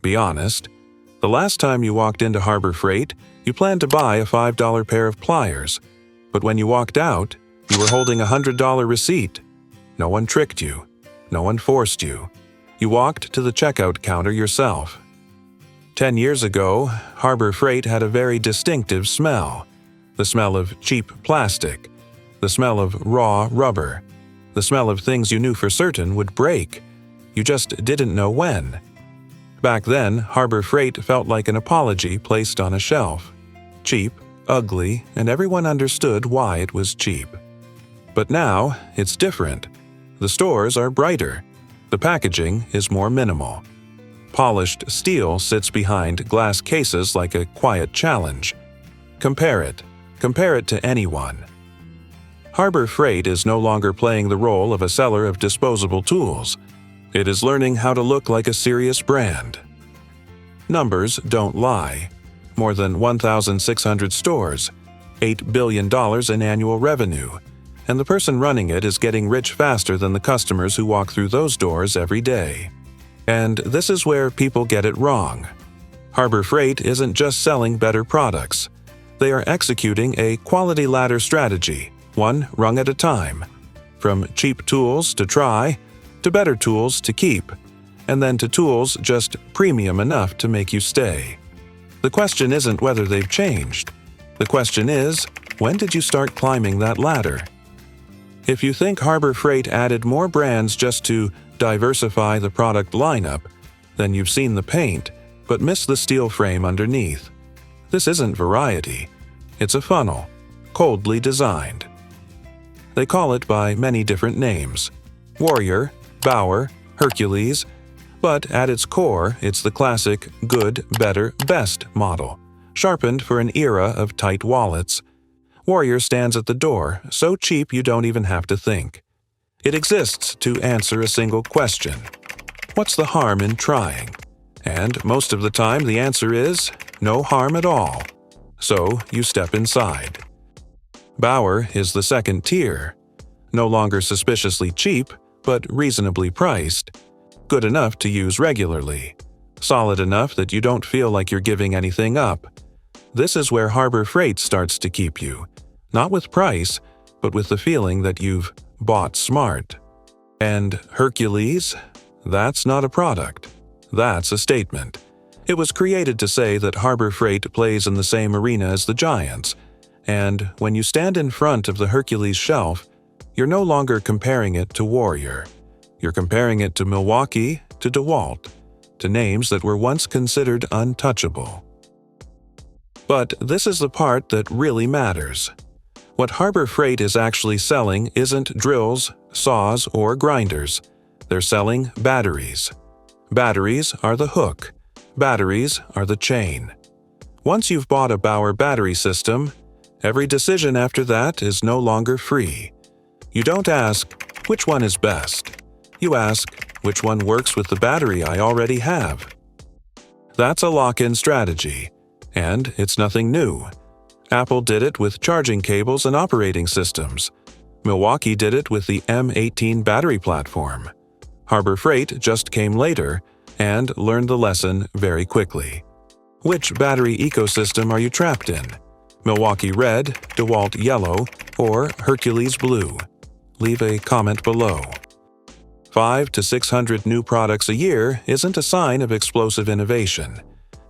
Be honest. The last time you walked into Harbor Freight, you planned to buy a $5 pair of pliers. But when you walked out, you were holding a $100 receipt. No one tricked you. No one forced you. You walked to the checkout counter yourself. 10 years ago, Harbor Freight had a very distinctive smell. The smell of cheap plastic. The smell of raw rubber. The smell of things you knew for certain would break. You just didn't know when. Back then, Harbor Freight felt like an apology placed on a shelf. Cheap, ugly, and everyone understood why it was cheap. But now, it's different. The stores are brighter. The packaging is more minimal. Polished steel sits behind glass cases like a quiet challenge. Compare it. Compare it to anyone. Harbor Freight is no longer playing the role of a seller of disposable tools. It is learning how to look like a serious brand. Numbers don't lie. More than 1,600 stores, $8 billion in annual revenue, and the person running it is getting rich faster than the customers who walk through those doors every day. And this is where people get it wrong. Harbor Freight isn't just selling better products. They are executing a quality ladder strategy, one rung at a time. From cheap tools to try, to better tools to keep, and then to tools just premium enough to make you stay. The question isn't whether they've changed. The question is, when did you start climbing that ladder? If you think Harbor Freight added more brands just to diversify the product lineup, then you've seen the paint, but missed the steel frame underneath. This isn't variety. It's a funnel, coldly designed. They call it by many different names: Warrior, Bauer, Hercules, but at its core, it's the classic good, better, best model, sharpened for an era of tight wallets. Warrior stands at the door, so cheap you don't even have to think. It exists to answer a single question. What's the harm in trying? And most of the time the answer is no harm at all. So you step inside. Bauer is the second tier. No longer suspiciously cheap, but reasonably priced. Good enough to use regularly. Solid enough that you don't feel like you're giving anything up. This is where Harbor Freight starts to keep you. Not with price, but with the feeling that you've bought smart. And Hercules? That's not a product. That's a statement. It was created to say that Harbor Freight plays in the same arena as the giants. And when you stand in front of the Hercules shelf, you're no longer comparing it to Warrior. You're comparing it to Milwaukee, to DeWalt, to names that were once considered untouchable. But this is the part that really matters. What Harbor Freight is actually selling isn't drills, saws, or grinders. They're selling batteries. Batteries are the hook. Batteries are the chain. Once you've bought a Bauer battery system, every decision after that is no longer free. You don't ask, which one is best? You ask, which one works with the battery I already have? That's a lock-in strategy, and it's nothing new. Apple did it with charging cables and operating systems. Milwaukee did it with the M18 battery platform. Harbor Freight just came later and learned the lesson very quickly. Which battery ecosystem are you trapped in? Milwaukee red, DeWalt yellow, or Hercules blue? Leave a comment below. 500 to 600 new products a year isn't a sign of explosive innovation.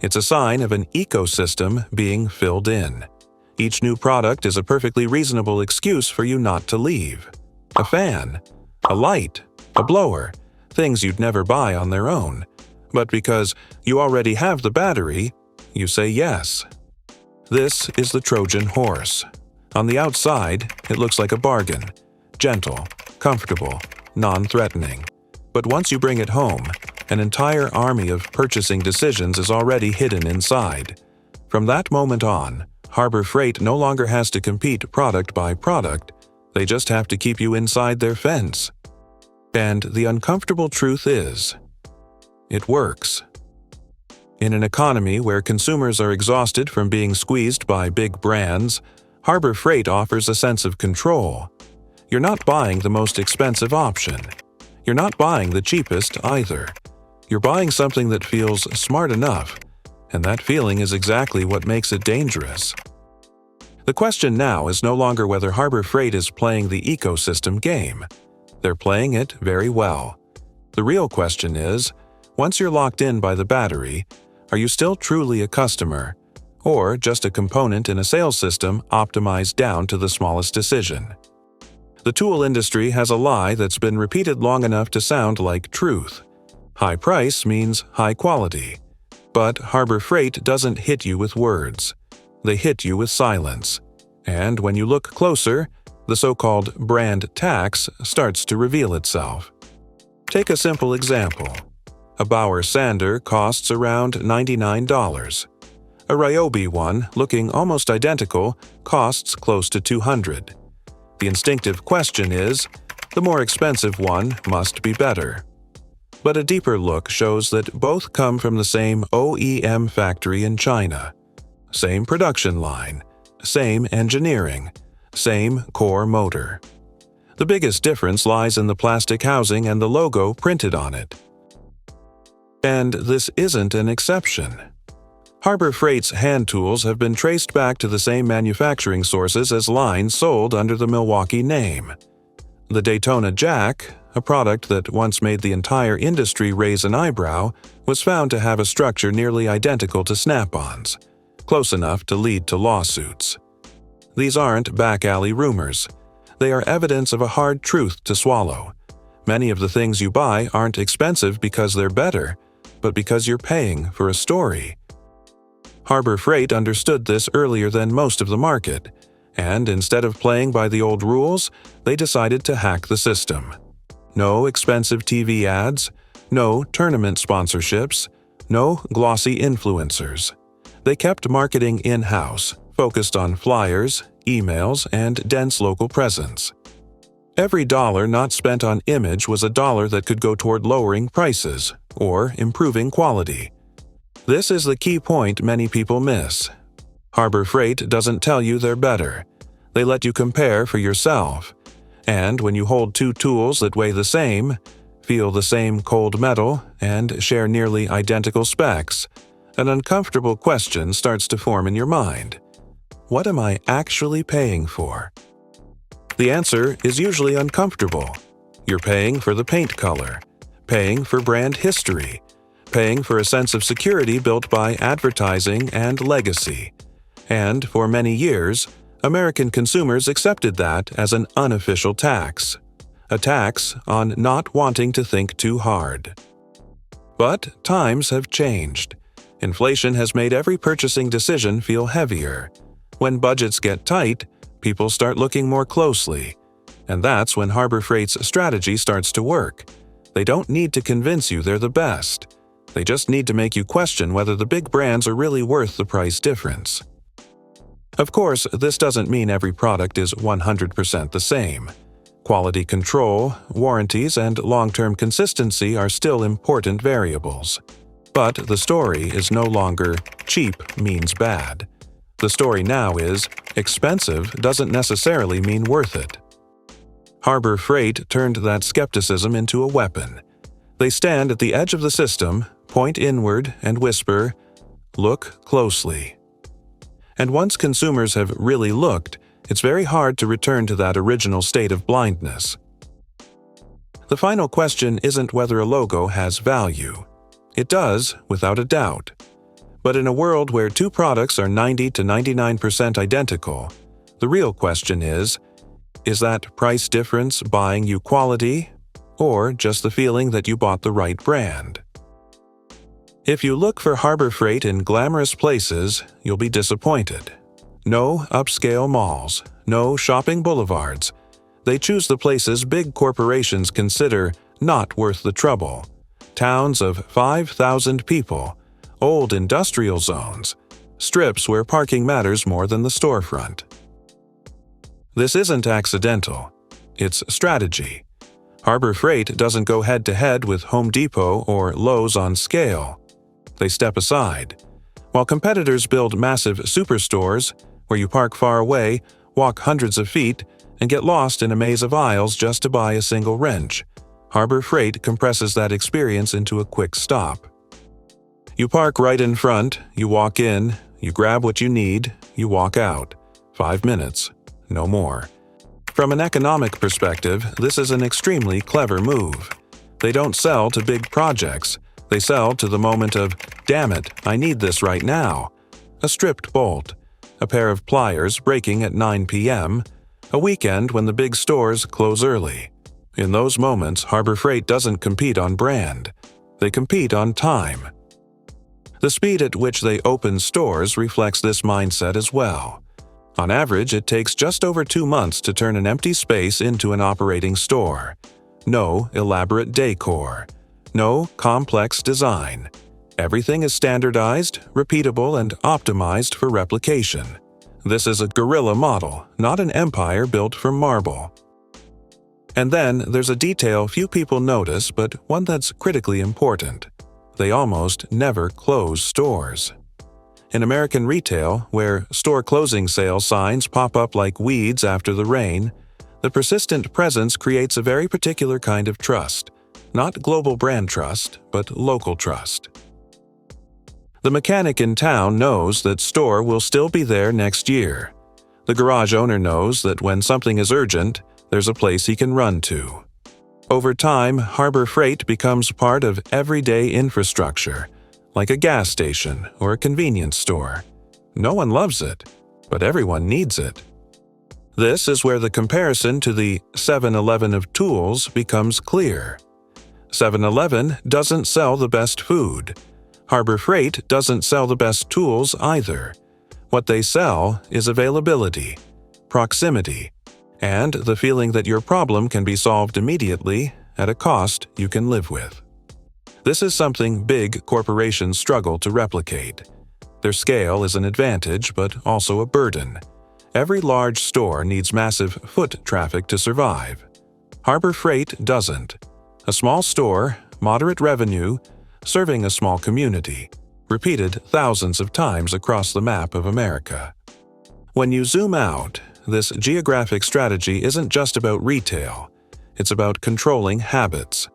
It's a sign of an ecosystem being filled in. Each new product is a perfectly reasonable excuse for you not to leave. A fan, a light, a blower, things you'd never buy on their own. But because you already have the battery, you say yes. This is the Trojan horse. On the outside, it looks like a bargain. Gentle, comfortable, non-threatening. But once you bring it home, an entire army of purchasing decisions is already hidden inside. From that moment on, Harbor Freight no longer has to compete product by product. They just have to keep you inside their fence. And the uncomfortable truth is, it works. In an economy where consumers are exhausted from being squeezed by big brands, Harbor Freight offers a sense of control. You're not buying the most expensive option. You're not buying the cheapest either. You're buying something that feels smart enough, and that feeling is exactly what makes it dangerous. The question now is no longer whether Harbor Freight is playing the ecosystem game. They're playing it very well. The real question is, once you're locked in by the battery, are you still truly a customer, or just a component in a sales system optimized down to the smallest decision? The tool industry has a lie that's been repeated long enough to sound like truth. High price means high quality. But Harbor Freight doesn't hit you with words. They hit you with silence. And when you look closer, the so-called brand tax starts to reveal itself. Take a simple example. A Bauer sander costs around $99. A Ryobi one, looking almost identical, costs close to $200. The instinctive question is, the more expensive one must be better. But a deeper look shows that both come from the same OEM factory in China. Same production line, same engineering, same core motor. The biggest difference lies in the plastic housing and the logo printed on it. And this isn't an exception. Harbor Freight's hand tools have been traced back to the same manufacturing sources as lines sold under the Milwaukee name. The Daytona Jack, a product that once made the entire industry raise an eyebrow, was found to have a structure nearly identical to Snap-on's, close enough to lead to lawsuits. These aren't back-alley rumors. They are evidence of a hard truth to swallow. Many of the things you buy aren't expensive because they're better, but because you're paying for a story. Harbor Freight understood this earlier than most of the market, and instead of playing by the old rules, they decided to hack the system. No expensive TV ads, no tournament sponsorships, no glossy influencers. They kept marketing in-house, focused on flyers, emails, and dense local presence. Every dollar not spent on image was a dollar that could go toward lowering prices or improving quality. This is the key point many people miss. Harbor Freight doesn't tell you they're better. They let you compare for yourself. And when you hold two tools that weigh the same, feel the same cold metal, and share nearly identical specs, an uncomfortable question starts to form in your mind. What am I actually paying for? The answer is usually uncomfortable. You're paying for the paint color, paying for brand history, paying for a sense of security built by advertising and legacy. And for many years, American consumers accepted that as an unofficial tax, a tax on not wanting to think too hard. But times have changed. Inflation has made every purchasing decision feel heavier. When budgets get tight, people start looking more closely. And that's when Harbor Freight's strategy starts to work. They don't need to convince you they're the best. They just need to make you question whether the big brands are really worth the price difference. Of course, this doesn't mean every product is 100% the same. Quality control, warranties, and long-term consistency are still important variables. But the story is no longer cheap means bad. The story now is expensive doesn't necessarily mean worth it. Harbor Freight turned that skepticism into a weapon. They stand at the edge of the system, point inward, and whisper, "Look closely." And once consumers have really looked, it's very hard to return to that original state of blindness. The final question isn't whether a logo has value. It does, without a doubt. But in a world where two products are 90 to 99% identical, the real question is that price difference buying you quality, or just the feeling that you bought the right brand? If you look for Harbor Freight in glamorous places, you'll be disappointed. No upscale malls, no shopping boulevards. They choose the places big corporations consider not worth the trouble. Towns of 5,000 people, old industrial zones, strips where parking matters more than the storefront. This isn't accidental. It's strategy. Harbor Freight doesn't go head-to-head with Home Depot or Lowe's on scale. They step aside. While competitors build massive superstores, where you park far away, walk hundreds of feet, and get lost in a maze of aisles just to buy a single wrench, Harbor Freight compresses that experience into a quick stop. You park right in front, you walk in, you grab what you need, you walk out. 5 minutes, no more. From an economic perspective, this is an extremely clever move. They don't sell to big projects. They sell to the moment of, damn it, I need this right now. A stripped bolt, a pair of pliers breaking at 9 p.m., a weekend when the big stores close early. In those moments, Harbor Freight doesn't compete on brand. They compete on time. The speed at which they open stores reflects this mindset as well. On average, it takes just over 2 months to turn an empty space into an operating store. No elaborate decor. No complex design. Everything is standardized, repeatable, and optimized for replication. This is a guerrilla model, not an empire built from marble. And then there's a detail few people notice, but one that's critically important. They almost never close stores. In American retail, where store closing sale signs pop up like weeds after the rain, the persistent presence creates a very particular kind of trust. Not global brand trust, but local trust. The mechanic in town knows that store will still be there next year. The garage owner knows that when something is urgent, there's a place he can run to. Over time, Harbor Freight becomes part of everyday infrastructure, like a gas station or a convenience store. No one loves it, but everyone needs it. This is where the comparison to the 7-Eleven of tools becomes clear. 7-Eleven doesn't sell the best food. Harbor Freight doesn't sell the best tools either. What they sell is availability, proximity, and the feeling that your problem can be solved immediately at a cost you can live with. This is something big corporations struggle to replicate. Their scale is an advantage, but also a burden. Every large store needs massive foot traffic to survive. Harbor Freight doesn't. A small store, moderate revenue, serving a small community, repeated thousands of times across the map of America. When you zoom out, this geographic strategy isn't just about retail. It's about controlling habits.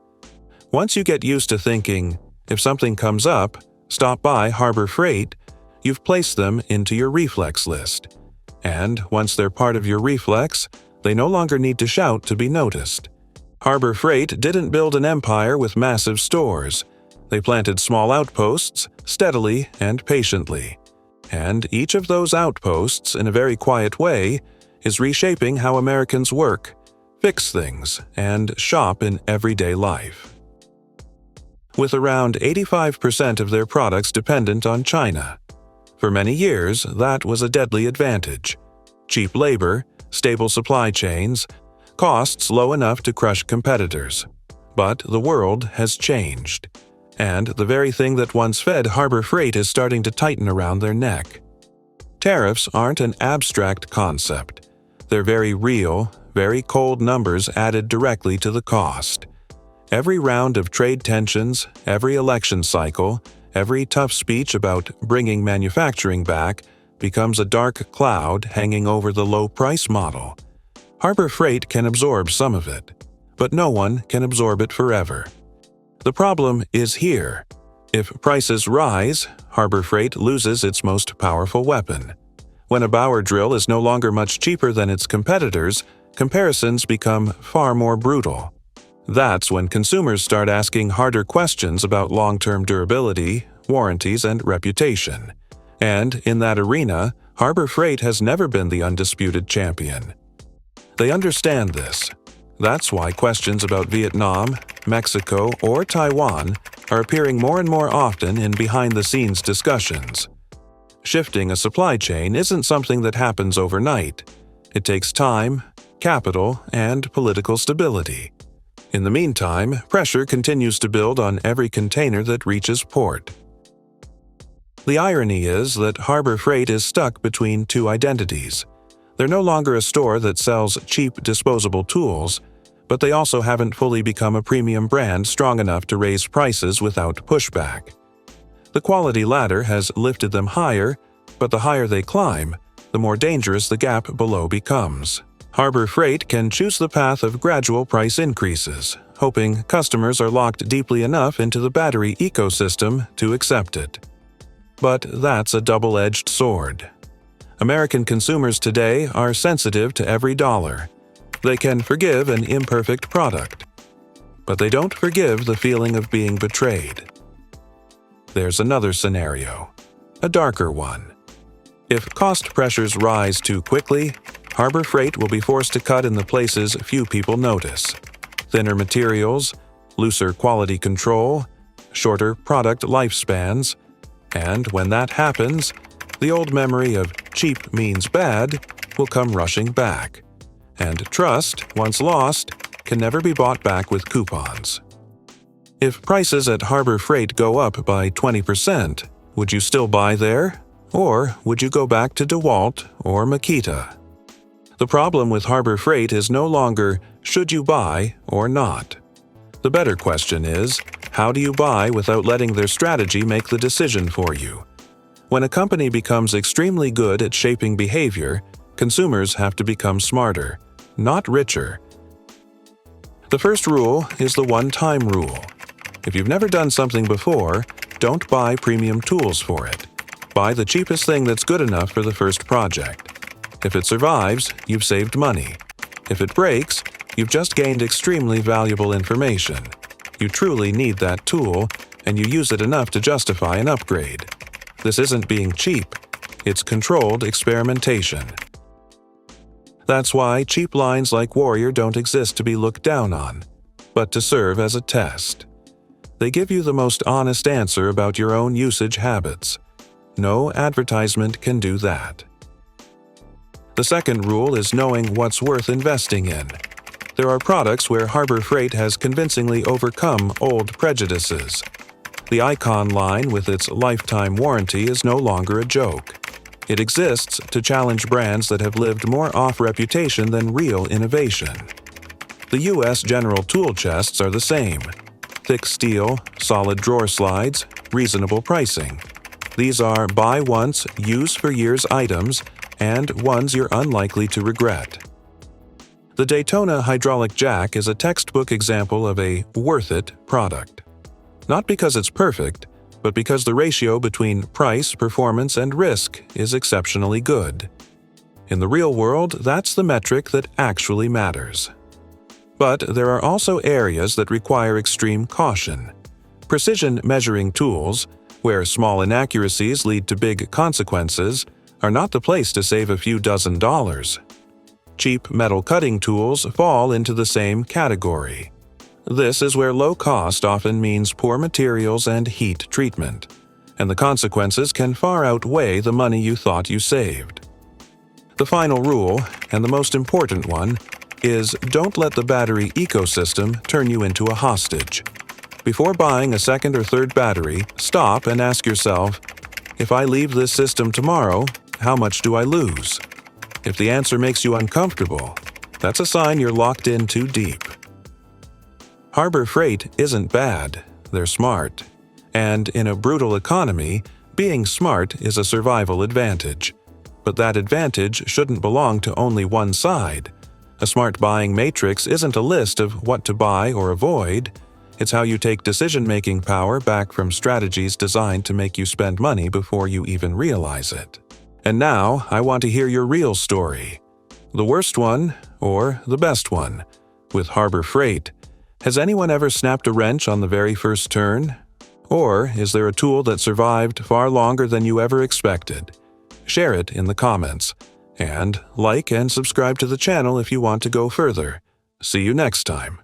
Once you get used to thinking, if something comes up, stop by Harbor Freight, you've placed them into your reflex list. And once they're part of your reflex, they no longer need to shout to be noticed. Harbor Freight didn't build an empire with massive stores. They planted small outposts steadily and patiently. And each of those outposts, in a very quiet way, is reshaping how Americans work, fix things, and shop in everyday life. With around 85% of their products dependent on China. For many years, that was a deadly advantage. Cheap labor, stable supply chains, costs low enough to crush competitors. But the world has changed. And the very thing that once fed Harbor Freight is starting to tighten around their neck. Tariffs aren't an abstract concept. They're very real, very cold numbers added directly to the cost. Every round of trade tensions, every election cycle, every tough speech about bringing manufacturing back becomes a dark cloud hanging over the low-price model. Harbor Freight can absorb some of it, but no one can absorb it forever. The problem is here. If prices rise, Harbor Freight loses its most powerful weapon. When a Bauer drill is no longer much cheaper than its competitors, comparisons become far more brutal. That's when consumers start asking harder questions about long-term durability, warranties, and reputation. And in that arena, Harbor Freight has never been the undisputed champion. They understand this. That's why questions about Vietnam, Mexico, or Taiwan are appearing more and more often in behind-the-scenes discussions. Shifting a supply chain isn't something that happens overnight. It takes time, capital, and political stability. In the meantime, pressure continues to build on every container that reaches port. The irony is that Harbor Freight is stuck between two identities. They're no longer a store that sells cheap disposable tools, but they also haven't fully become a premium brand strong enough to raise prices without pushback. The quality ladder has lifted them higher, but the higher they climb, the more dangerous the gap below becomes. Harbor Freight can choose the path of gradual price increases, hoping customers are locked deeply enough into the battery ecosystem to accept it. But that's a double-edged sword. American consumers today are sensitive to every dollar. They can forgive an imperfect product, but they don't forgive the feeling of being betrayed. There's another scenario, a darker one. If cost pressures rise too quickly, Harbor Freight will be forced to cut in the places few people notice: thinner materials, looser quality control, shorter product lifespans, and when that happens, the old memory of cheap means bad will come rushing back, and trust, once lost, can never be bought back with coupons. If prices at Harbor Freight go up by 20%, would you still buy there? Or would you go back to DeWalt or Makita? The problem with Harbor Freight is no longer should you buy or not. The better question is, how do you buy without letting their strategy make the decision for you? When a company becomes extremely good at shaping behavior, consumers have to become smarter, not richer. The first rule is the one-time rule. If you've never done something before, don't buy premium tools for it. Buy the cheapest thing that's good enough for the first project. If it survives, you've saved money. If it breaks, you've just gained extremely valuable information. You truly need that tool, and you use it enough to justify an upgrade. This isn't being cheap. It's controlled experimentation. That's why cheap lines like Warrior don't exist to be looked down on, but to serve as a test. They give you the most honest answer about your own usage habits. No advertisement can do that. The second rule is knowing what's worth investing in. There are products where Harbor Freight has convincingly overcome old prejudices. The Icon line with its lifetime warranty is no longer a joke. It exists to challenge brands that have lived more off reputation than real innovation. The U.S. General tool chests are the same. Thick steel, solid drawer slides, reasonable pricing. These are buy once, use for years items, and ones you're unlikely to regret. The Daytona hydraulic jack is a textbook example of a worth-it product. Not because it's perfect, but because the ratio between price, performance, and risk is exceptionally good. In the real world, that's the metric that actually matters. But there are also areas that require extreme caution. Precision measuring tools, where small inaccuracies lead to big consequences, are not the place to save a few dozen dollars. Cheap metal cutting tools fall into the same category. This is where low cost often means poor materials and heat treatment, and the consequences can far outweigh the money you thought you saved. The final rule, and the most important one, is don't let the battery ecosystem turn you into a hostage. Before buying a second or third battery, stop and ask yourself, if I leave this system tomorrow, how much do I lose? If the answer makes you uncomfortable, that's a sign you're locked in too deep. Harbor Freight isn't bad, they're smart. And in a brutal economy, being smart is a survival advantage. But that advantage shouldn't belong to only one side. A smart buying matrix isn't a list of what to buy or avoid. It's how you take decision-making power back from strategies designed to make you spend money before you even realize it. And now, I want to hear your real story. The worst one, or the best one. With Harbor Freight, has anyone ever snapped a wrench on the very first turn? Or is there a tool that survived far longer than you ever expected? Share it in the comments. And like and subscribe to the channel if you want to go further. See you next time.